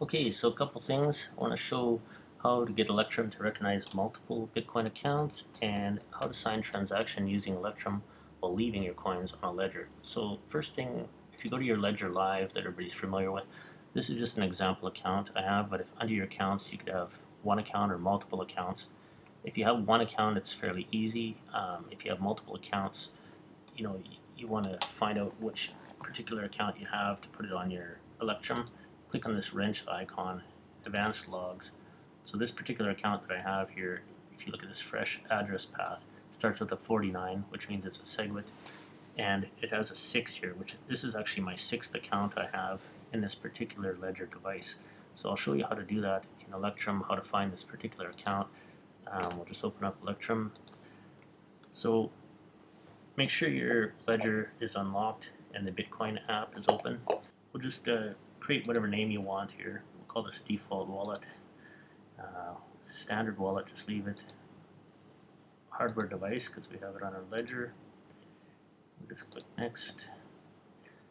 Okay, so a couple things. I want to show how to get Electrum to recognize multiple Bitcoin accounts and how to sign transaction using Electrum while leaving your coins on a ledger. So first thing, if you go to your Ledger Live that everybody's familiar with, this is just an example account I have, but if under your accounts you could have one account or multiple accounts. If you have one account, it's fairly easy. If you have multiple accounts, you want to find out which particular account you have to put it on your Electrum. Click on this wrench icon, advanced logs. So this particular account that I have here, if you look at this fresh address path, starts with a 49, which means it's a SegWit, and it has a 6 here, this is actually my 6th account I have in this particular Ledger device. So I'll show you how to do that in Electrum, how to find this particular account. We'll just open up Electrum. So make sure your Ledger is unlocked and the Bitcoin app is open. We'll just create whatever name you want here. We'll call this default wallet. Standard wallet, just leave it. Hardware device, because we have it on our Ledger. We'll just click next.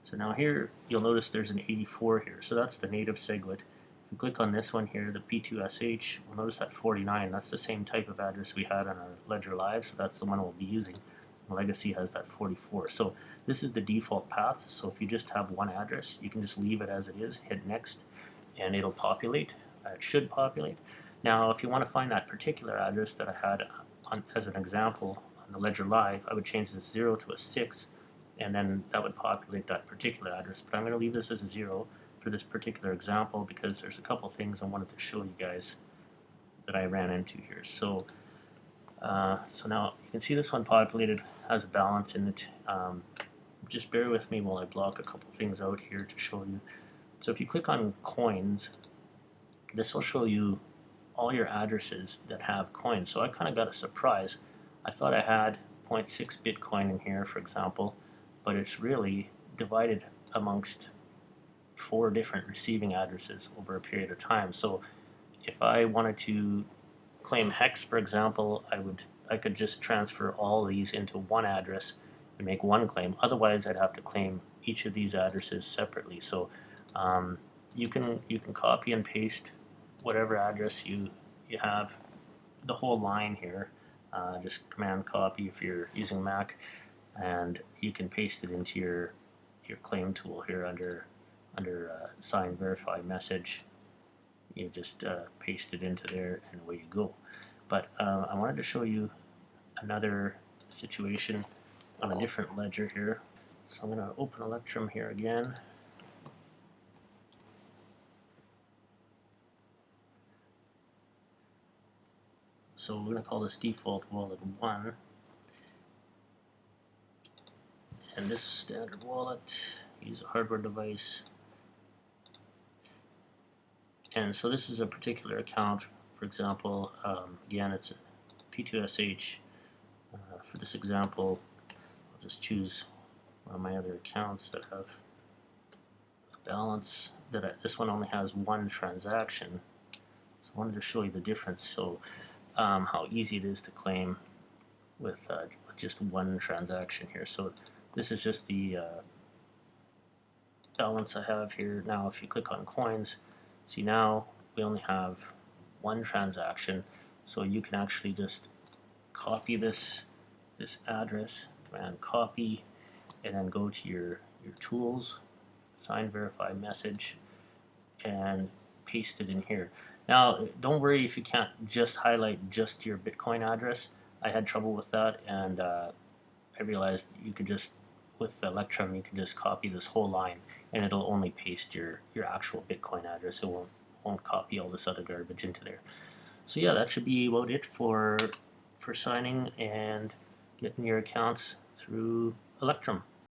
So now here, you'll notice there's an 84 here. So that's the native SegWit. If you click on this one here, the P2SH, we'll notice that 49. That's the same type of address we had on our Ledger Live, so that's the one we'll be using. Legacy has that 44. So this is the default path. So if you just have one address, you can just leave it as it is, hit next, and it'll populate. It should populate. Now, if you want to find that particular address that I had as an example on the Ledger Live, I would change this 0 to a 6, and then that would populate that particular address. But I'm going to leave this as a 0 for this particular example because there's a couple things I wanted to show you guys that I ran into here. So now you can see this one populated, has a balance in it. Just bear with me while I block a couple things out here to show you. So if you click on coins, this will show you all your addresses that have coins. So I kind of got a surprise. I thought I had 0.6 Bitcoin in here, for example, but it's really divided amongst 4 different receiving addresses over a period of time. So if I wanted to claim HEX, for example, I could just transfer all these into one address and make one claim. Otherwise, I'd have to claim each of these addresses separately. So you can copy and paste whatever address you have, the whole line here. Just command copy if you're using Mac, and you can paste it into your claim tool here under sign verify message. You just paste it into there and away you go. But I wanted to show you another situation on a different ledger here. So I'm going to open Electrum here again. So we're going to call this default wallet 1. And this standard wallet, use a hardware device. And so this is a particular account. For example, again, it's a P2SH. For this example, I'll just choose one of my other accounts that have a balance. This one only has one transaction. So I wanted to show you the difference. So how easy it is to claim with just one transaction here. So this is just the balance I have here. Now, if you click on coins, see now we only have one transaction, so you can actually just copy this address, command copy, and then go to your tools, sign verify message, and paste it in here. Now, don't worry if you can't just highlight just your Bitcoin address. I had trouble with that, and I realized you could just, with Electrum, you can just copy this whole line, and it'll only paste your actual Bitcoin address. It won't copy all this other garbage into there. So yeah, that should be about it for signing and getting your accounts through Electrum.